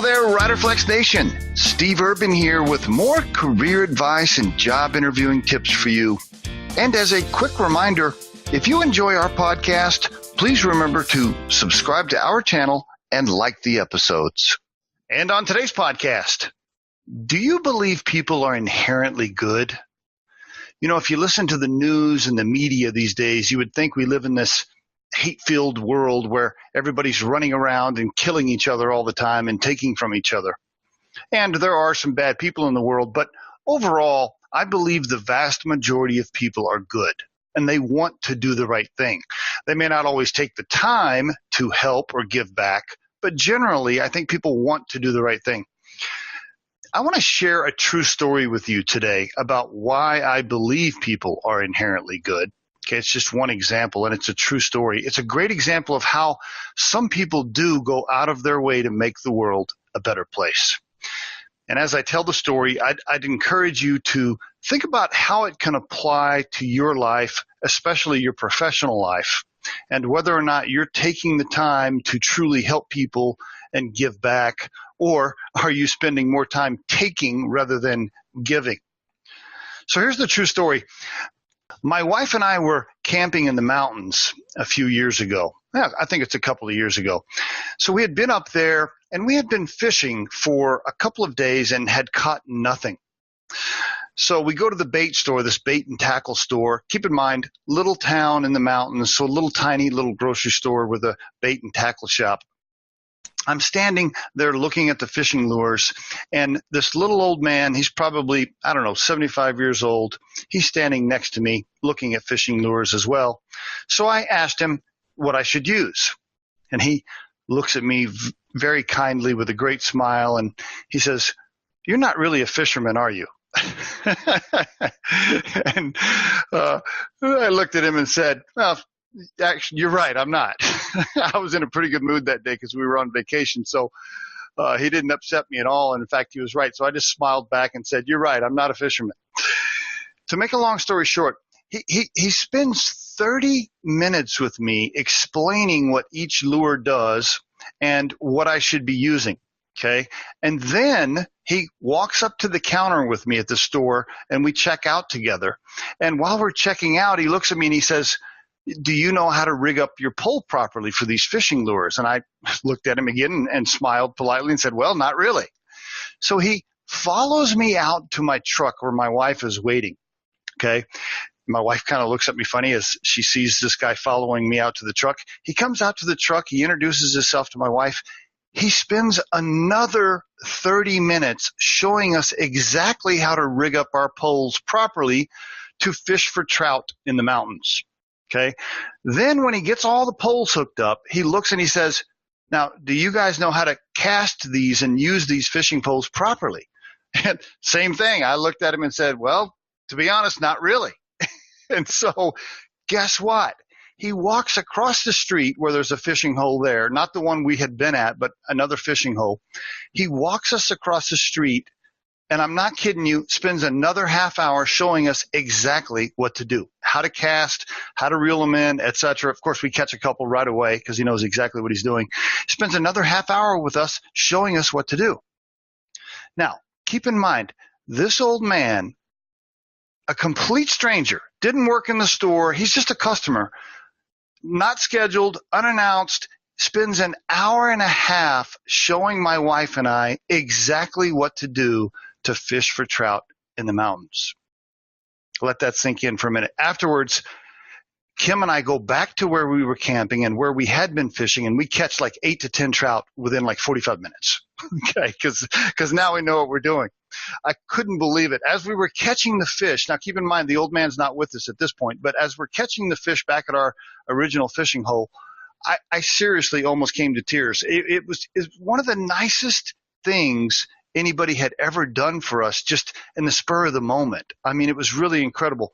there, Riderflex Nation. Steve Urban here with more career advice and job interviewing tips for you. And as a quick reminder, if you enjoy our podcast, please remember to subscribe to our channel and like the episodes. And on today's podcast, do you believe people are inherently good? You know, if you listen to the news and the media these days, you would think we live in this hate-filled world where everybody's running around and killing each other all the time and taking from each other. And there are some bad people in the world, but overall, I believe the vast majority of people are good and they want to do the right thing. They may not always take the time to help or give back, but generally, I think people want to do the right thing. I want to share a true story with you today about why I believe people are inherently good. Okay, it's just one example, and it's a true story. It's a great example of how some people do go out of their way to make the world a better place. And as I tell the story, I'd encourage you to think about how it can apply to your life, especially your professional life, and whether or not you're taking the time to truly help people and give back, or are you spending more time taking rather than giving? So here's the true story. My wife and I were camping in the mountains a few years ago. Yeah, I think it's a couple of years ago. So we had been up there and we had been fishing for a couple of days and had caught nothing. So we go to the bait store, this bait and tackle store. Keep in mind, little town in the mountains, so a little tiny little grocery store with a bait and tackle shop. I'm standing there looking at the fishing lures, and this little old man, he's probably, 75 years old. He's standing next to me looking at fishing lures as well. So I asked him what I should use, and he looks at me very kindly with a great smile, and he says, "You're not really a fisherman, are you?" And I looked at him and said, "Well, actually, you're right. I'm not." I was in a pretty good mood that day because we were on vacation. So he didn't upset me at all. And in fact, he was right. So I just smiled back and said, "You're right. I'm not a fisherman." To make a long story short, he spends 30 minutes with me explaining what each lure does and what I should be using. Okay. And then he walks up to the counter with me at the store and we check out together. And while we're checking out, he looks at me and he says, "Do you know how to rig up your pole properly for these fishing lures?" And I looked at him again and smiled politely and said, "Well, not really." So he follows me out to my truck where my wife is waiting. Okay. My wife kind of looks at me funny as she sees this guy following me out to the truck. He comes out to the truck. He introduces himself to my wife. He spends another 30 minutes showing us exactly how to rig up our poles properly to fish for trout in the mountains. Okay. Then when he gets all the poles hooked up, he looks and he says, "Now, do you guys know how to cast these and use these fishing poles properly?" And same thing. I looked at him and said, "Well, to be honest, not really." And so guess what? He walks across the street where there's a fishing hole there, not the one we had been at, but another fishing hole. He walks us across the street, and I'm not kidding you, spends another half hour showing us exactly what to do, how to cast, how to reel them in, etc. Of course, we catch a couple right away because he knows exactly what he's doing. Spends another half hour with us showing us what to do. Now, keep in mind, this old man, a complete stranger, didn't work in the store. He's just a customer, not scheduled, unannounced, spends an hour and a half showing my wife and I exactly what to do to fish for trout in the mountains. Let that sink in for a minute. Afterwards, Kim and I go back to where we were camping and where we had been fishing, and we catch like 8 to 10 trout within like 45 minutes. Okay, because now we know what we're doing. I couldn't believe it. As we were catching the fish, now keep in mind the old man's not with us at this point, but as we're catching the fish back at our original fishing hole, I seriously almost came to tears. It was one of the nicest things anybody had ever done for us, just in the spur of the moment. I mean, it was really incredible.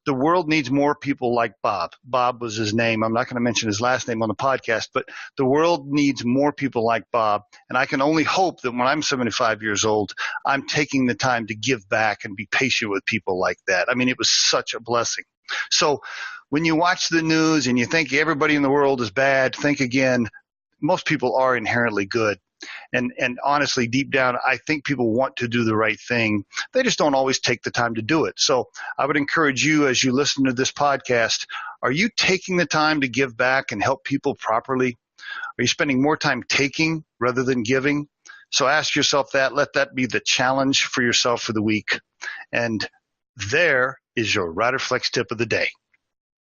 The world needs more people like Bob. Bob was his name. I'm not going to mention his last name on the podcast, but the world needs more people like Bob. And I can only hope that when I'm 75 years old, I'm taking the time to give back and be patient with people like that. I mean, it was such a blessing. So when you watch the news and you think everybody in the world is bad, think again. Most people are inherently good. And honestly, deep down, I think people want to do the right thing. They just don't always take the time to do it. So I would encourage you, as you listen to this podcast, are you taking the time to give back and help people properly? Are you spending more time taking rather than giving? So ask yourself that. Let that be the challenge for yourself for the week. And there is your Riderflex tip of the day.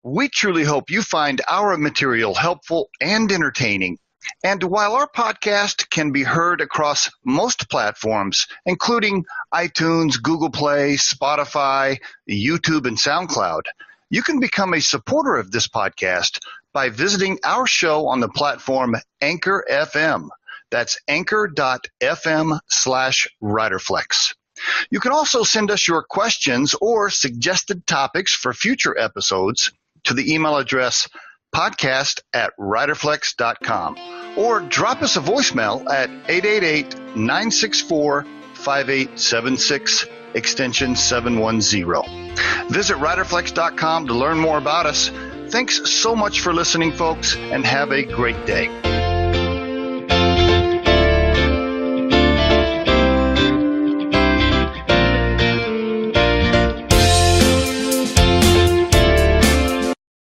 We truly hope you find our material helpful and entertaining. And while our podcast can be heard across most platforms, including iTunes, Google Play, Spotify, YouTube, and SoundCloud, you can become a supporter of this podcast by visiting our show on the platform Anchor FM. That's anchor.fm/Riderflex. You can also send us your questions or suggested topics for future episodes to the email address podcast@riderflex.com, or drop us a voicemail at 888-964-5876, extension 710. Visit riderflex.com to learn more about us. Thanks so much for listening, folks, and have a great day.